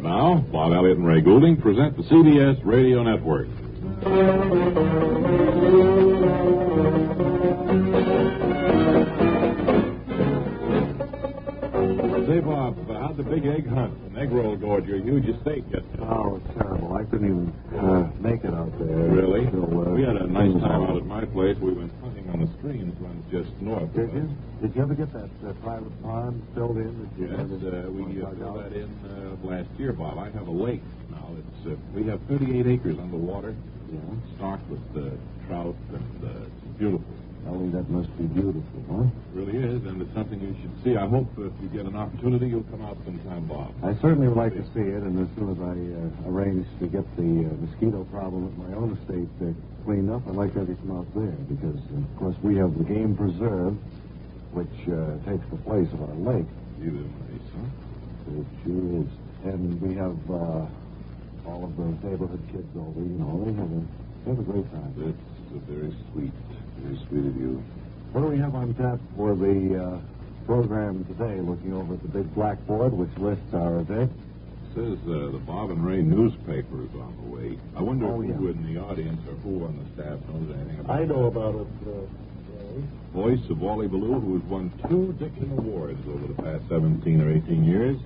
now, Bob Elliott and Ray Goulding present the CBS Radio Network. Say, Bob, how'd the big egg hunt and egg roll go at your huge estate yesterday? Oh, it's terrible. I couldn't even make it out there. Really? So, we had a nice time out at my place. We went hunting on the stream that runs just north. Did you? Did you ever get that private pond filled in? Yes, we filled that in last year, Bob. I have a lake now. We have 38 acres underwater, stocked with trout, and it's beautiful. Ellie, that must be beautiful, huh? It really is, and it's something you should see. I hope if you get an opportunity, you'll come out sometime, Bob. I certainly would like to see it, and as soon as I arrange to get the mosquito problem at my own estate cleaned up, I'd like to have you come out there, because, of course, we have the game preserve, which takes the place of our lake. You live nice, huh? It sure is. And we have all of the neighborhood kids over, they have a great time. It's very sweet of you. What do we have on tap for the program today, looking over at the big blackboard, which lists our event? It says the Bob and Ray newspaper is on the way. I wonder who in the audience or who on the staff knows anything about it. I know about it, Ray. Voice of Wally Ballou, who has won 2 Diction Awards over the past 17 or 18 years.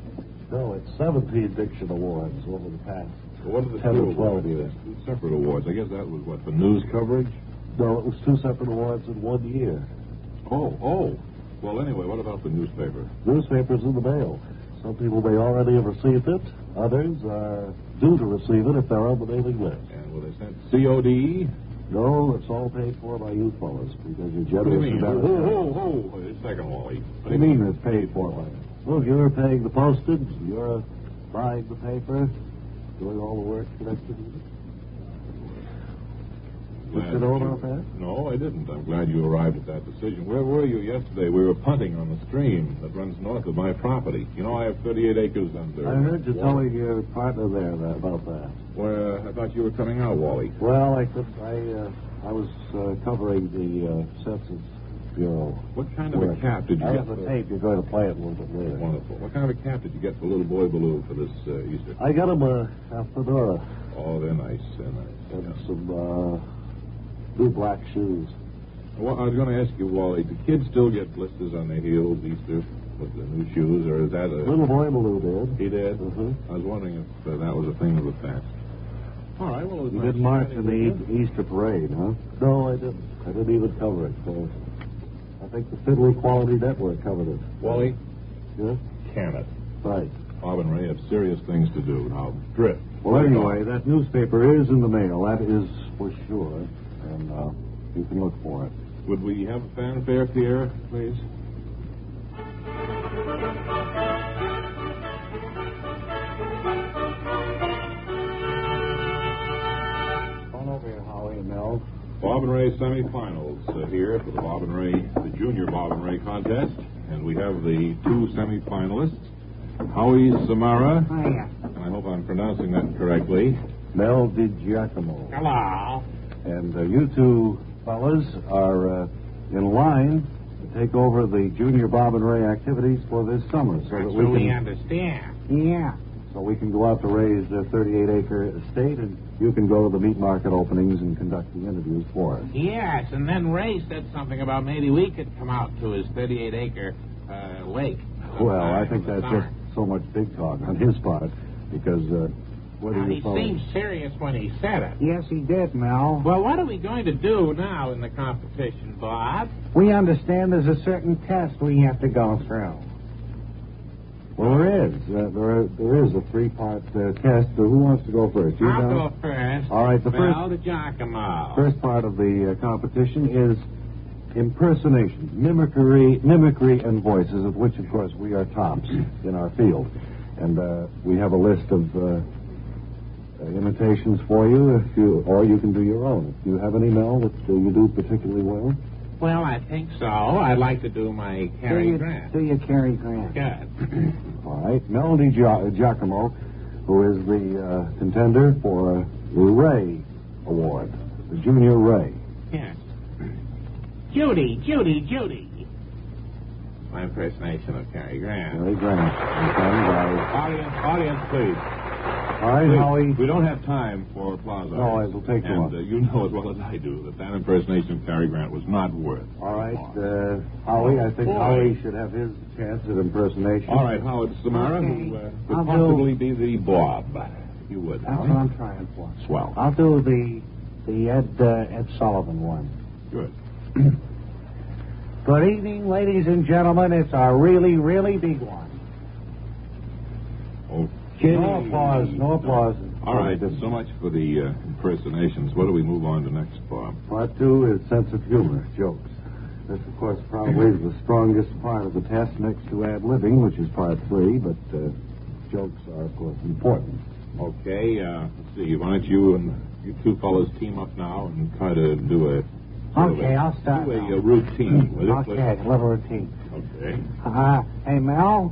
No, it's 17 Diction Awards over the past 10 or 12 years. 2 separate awards. I guess that was, for news coverage? No, it was 2 separate awards in 1 year. Oh. Well, anyway, what about the newspaper? Newspaper's in the mail. Some people may already have received it. Others are due to receive it if they're on the mailing list. And will they send COD? No, it's all paid for by you fellas, because you're generous. What do you mean? Oh, Wait a second, Wally. What do you mean it's paid for by you? Well, you're paying the postage, you're buying the paper, doing all the work connected with it. Did you know about that? No, I didn't. I'm glad you arrived at that decision. Where were you yesterday? We were punting on the stream that runs north of my property. I have 38 acres under. I heard you telling your partner there about that. Well, I thought you were coming out, Wally. Well, I was covering the Census Bureau. What kind of a cap did you get? I have the tape. You're going to play it a little bit later. Wonderful. What kind of a cap did you get for little boy Ballou for this Easter? I got him a fedora. Oh, they're nice. And some new black shoes. Well, I was going to ask you, Wally, do kids still get blisters on their heels Easter with the new shoes, or is that a... Little boy Ballou did. He did? Mm-hmm. I was wondering if that was a thing of the past. All right, well, it was You nice didn't march in the Easter parade, huh? No, I didn't. I didn't even cover it. So I think the Fiddler Quality Network covered it. Wally? Yeah? Can it? Right. Bob and Ray have serious things to do. Now, drift. Well, anyway, that newspaper is in the mail. That is for sure. And you can look for it. Would we have a fanfare, Pierre, please? Come over here, Howie and Mel. Bob and Ray semifinals here for the Junior Bob and Ray contest. And we have the 2 semifinalists, Howie Samara. Hiya. And I hope I'm pronouncing that correctly. Mel DiGiacomo. Hello. And you 2 fellas are in line to take over the Junior Bob and Ray activities for this summer. So that we understand. Yeah. So we can go out to Ray's 38-acre estate, and you can go to the meat market openings and conduct the interviews for us. Yes, and then Ray said something about maybe we could come out to his 38-acre lake. Well, I think that's just so much big talk on his part, because he seemed serious when he said it. Yes, he did, Mel. Well, what are we going to do now in the competition, Bob? We understand there's a certain test we have to go through. Well, there is. There is a 3-part test. Who wants to go first? You I'll go first. All right, the Mel DiGiacomo. first part of the competition is impersonation, mimicry and voices, of which, of course, we are tops in our field. And we have a list of imitations for you, or you can do your own. Do you have any, Mel, that you do particularly well? Well, I think so. I'd like to do my Cary Grant. Do your Cary Grant. Good. All right. Mel DiGiacomo, who is the contender for the Ray Award, the Junior Ray. Yes. Judy. My impersonation of Cary Grant. Cary Grant. Audience, please. All right, Howie. We don't have time for applause. No, it'll take too long. And you know as well as I do that impersonation of Cary Grant was not worth. All right, Howie, I think Howie should have his chance at impersonation. All right, Howard Samara, who could possibly be the Bob. If you would. That's what I'm trying for. Swell. I'll do the Ed Sullivan one. Good. Good evening, ladies and gentlemen. It's a really, really big one. Okay. No applause. No applause. All right, so much for the impersonations. What do we move on to next, Bob? Part 2 is sense of humor, jokes. This, of course, probably is the strongest part of the test next to ad-libbing, which is part 3, but jokes are, of course, important. Okay, let's see. Why don't you two fellows team up now and try to do a... Okay, I'll start. Do a routine, will you? Okay, a little routine. Okay. Hey, Mel,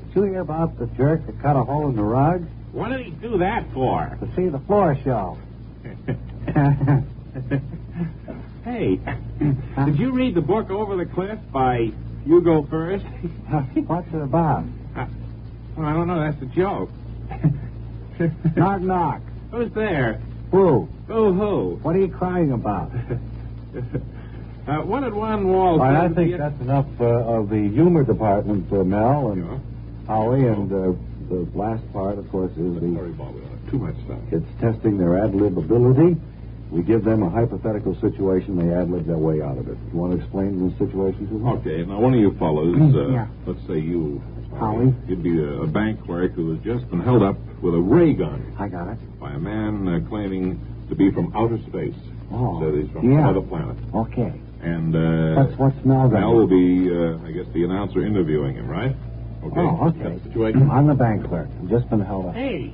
did you hear about the jerk that cut a hole in the rug? What did he do that for? To see the floor show. Hey, did you read the book Over the Cliff by You Go First? What's it about? Well, I don't know. That's a joke. Knock, knock. Who's there? Who? Who? What are you crying about? What did one wall... All right, I think that's enough of the humor department, Mel and Howie, and the last part, of course, is Sorry, Bob, we don't have too much time. It's testing their ad-lib ability. We give them a hypothetical situation, they ad-lib their way out of it. You want to explain the situation to them? Okay, now one of you fellows, Yeah. let's say you, Howie. You'd be a bank clerk who has just been held up with a ray gun I got it. by a man claiming to be from outer space. Oh, Said he's from yeah. another planet. Okay. And That's what's Mel got. Mel will be, I guess, the announcer interviewing him, right? Okay. Oh, okay. That's the situation. I'm the bank clerk. I've just been held up. Hey.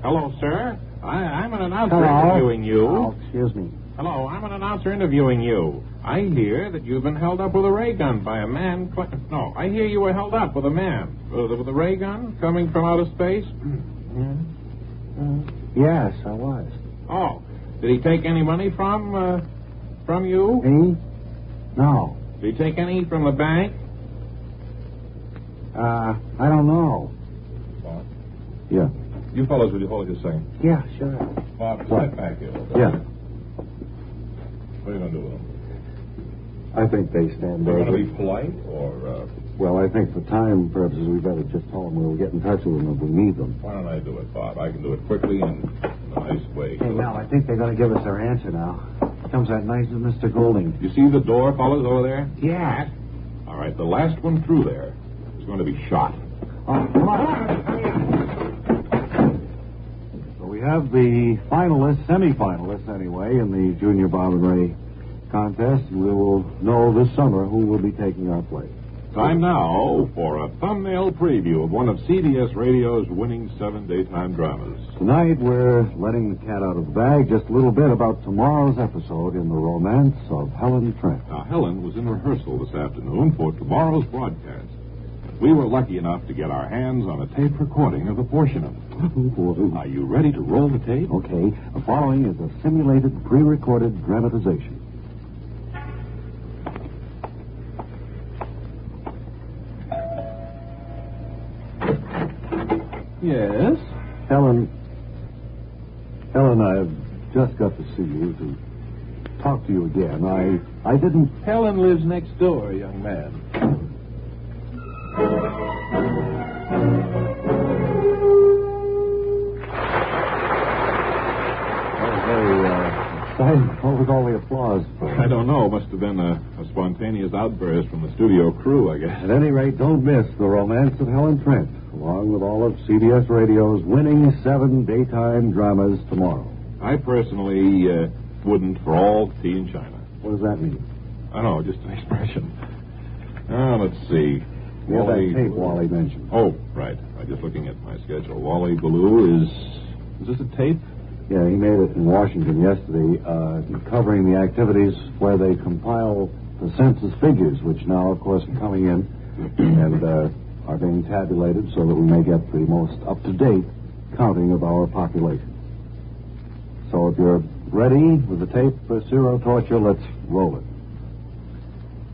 Hello, sir. I'm an announcer Hello. interviewing you. Oh, excuse me. Hello, I'm an announcer interviewing you. I hear that you've been held up with a ray gun by a man... No, I hear you were held up with a man with a ray gun coming from outer space. Yes, I was. Oh, did he take any money from you? Me? No. Did he take any from the bank? I don't know. Bob? Yeah. You fellows, would you hold it just a second? Yeah, sure. Bob, What? step back here. Yeah. What are you going to do with them? I think they stand Are you over. going to be polite, or... Well, I think for time purposes, we better just tell them we'll get in touch with them if we need them. Why don't I do it, Bob? I can do it quickly and in a nice way. Hey, Mel, I think they're going to give us their answer now. Comes that nice Mr. Goulding. You see the door, fellas, over there? Yeah. All right, the last one through there is going to be shot. Oh, come on. So we have the finalists, semi-finalists anyway, in the Junior Bob and Ray contest. We will know this summer who will be taking our place. Time now for a thumbnail preview of one of CBS Radio's winning 7 daytime dramas. Tonight we're letting the cat out of the bag just a little bit about tomorrow's episode in the romance of Helen Trent. Now, Helen was in rehearsal this afternoon for tomorrow's broadcast. We were lucky enough to get our hands on a tape recording of a portion of it. Are you ready to roll the tape? Okay, the following is a simulated, pre-recorded dramatization. Yes. Helen, I've just got to see you to talk to you again. I didn't... Helen lives next door, young man. What was all the applause for? I don't know. Must have been a spontaneous outburst from the studio crew, I guess. At any rate, don't miss the romance of Helen Trent, along with all of CBS Radio's winning 7 daytime dramas tomorrow. I personally wouldn't for all tea in China. What does that mean? I don't know, just an expression. Let's see. You have that tape Wally mentioned. Oh, right. I'm just looking at my schedule. Wally Ballou is this a tape? Yeah, he made it in Washington yesterday, covering the activities where they compile the census figures, which now, of course, are coming in and are being tabulated so that we may get the most up-to-date counting of our population. So if you're ready with the tape, Zero Torture, let's roll it.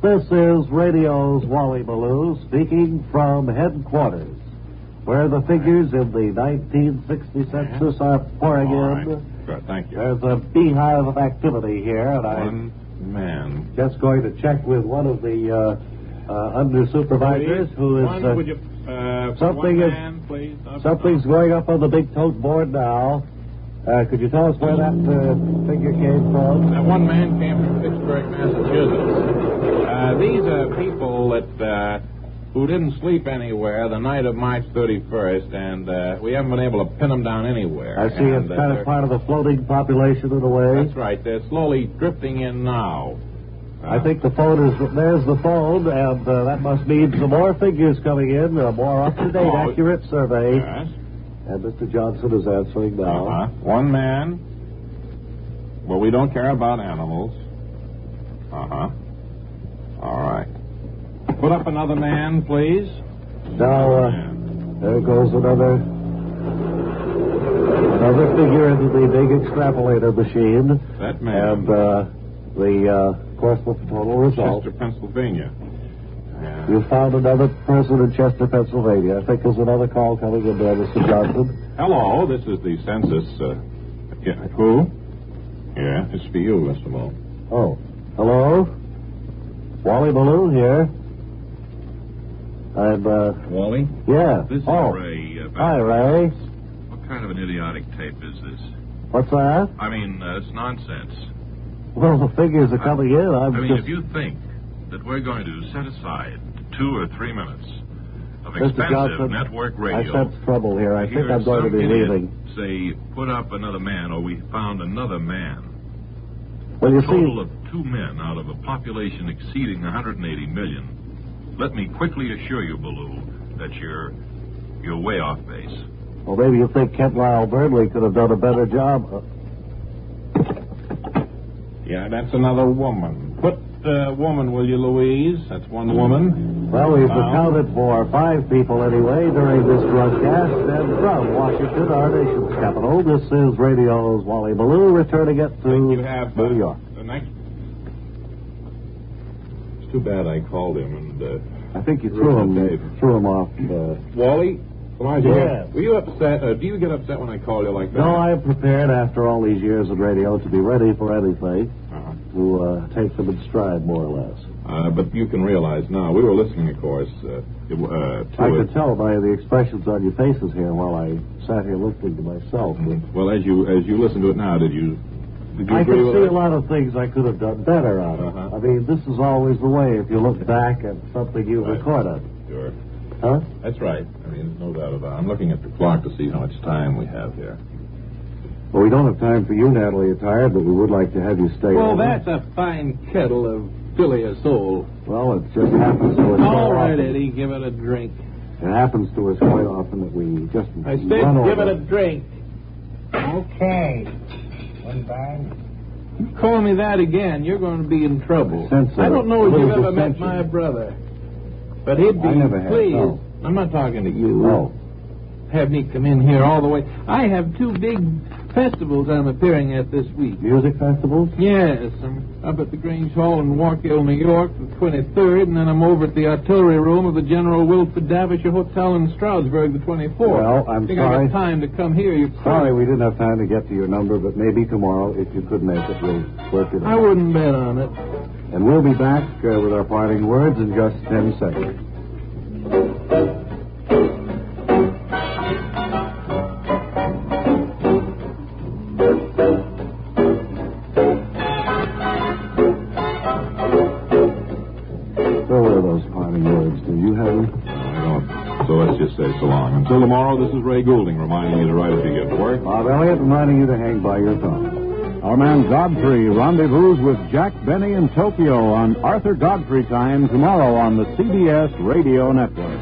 This is Radio's Wally Ballou speaking from headquarters. where the figures in the 1960 census are pouring All right. in. Good, thank you. There's a beehive of activity here, and One man. just going to check with one of the under supervisors who is. One, would you, something one is- man, please? Something's going up on the big tote board now. Could you tell us where that figure came from? That one man came from Pittsburgh, Massachusetts. These are people that who didn't sleep anywhere the night of March 31st, and we haven't been able to pin them down anywhere. I see it's kind of part of the floating population in a way. That's right. They're slowly drifting in now. I think the phone is, there's the phone, and that must mean some more figures coming in, a more up-to-date, accurate survey. Yes. And Mr. Johnson is answering now. One man. Well, we don't care about animals. All right. Put up another man, please. Now, there goes another figure into the big extrapolator machine. That man. And of course, what's the total result? Chester, Pennsylvania. You found another person in Chester, Pennsylvania. I think there's another call coming in there, Mr. Johnson. Hello, this is the census. Who? Yeah, it's for you, Mr. Moe. Oh, hello? Wally Ballou here. I'm, Wally? yeah. This is Ray. Hi, Ray. What kind of an idiotic tape is this? What's that? I mean, it's nonsense. Well, the figures are coming in. I mean, if you think that we're going to set aside 2 or 3 minutes of Mr. expensive Johnson, network radio... I sense trouble here. I think I'm going to be leaving. Say, put up another man, or we found another man. Well, you A total see... of 2 men out of a population exceeding 180 million. Let me quickly assure you, Ballou, that you're way off base. Well, maybe you think Kent Lyle Burnley could have done a better job. Yeah, that's another woman. Put woman, will you, Louise? That's one woman. Well, we've accounted for 5 people anyway during this broadcast. And from Washington, our nation's capital, this is Radio's Wally Ballou returning it to You have New York. The next. It's too bad I called him and. I think you threw him off. Wally, Elijah, Yes. were you upset? Do you get upset when I call you like that? No, I am prepared after all these years of radio to be ready for anything, to take them in stride, more or less. But you can realize now, we were listening, of course, to I could tell by the expressions on your faces here while I sat here listening to myself. Well, as you listen to it now, did you I agree can with see it? a lot of things I could have done better on it. I mean, this is always the way if you look back at something you've recorded. Sure. Huh? That's right. I mean, there's no doubt about it. I'm looking at the clock to see how much time we have here. Well, we don't have time for you, Natalie. You're tired, but we would like to have you stay Well, over. that's a fine kettle of filly a soul. Well, it just happens to us All quite right, often. Eddie, give it a drink. It happens to us quite often that we just I said run give over. it a drink. Okay. One bag. You call me that again, you're going to be in trouble. Sense I don't know if a you've little ever met dissension. my brother, but he'd be I never have, pleased. no. I'm not talking to you. Oh. Have me come in here all the way. I have 2 big festivals I'm appearing at this week. Music festivals? Yes, I'm up at the Grange Hall in Walk Hill, New York, the 23rd, and then I'm over at the artillery room of the General Wilford Davishire Hotel in Stroudsburg, the 24th. Well, I'm I think sorry. I got time to come here. You're Sorry we didn't have time to get to your number, but maybe tomorrow, if you could make it, we'll work it out. I wouldn't bet on it. And we'll be back with our parting words in just 10 seconds. Where were those parting words? Do you have them? I don't. So let's just say so long. Until tomorrow, this is Ray Goulding reminding you to write if you get work. Bob Elliott reminding you to hang by your tongue. Our man Godfrey rendezvous with Jack Benny in Tokyo on Arthur Godfrey Time tomorrow on the CBS Radio Network.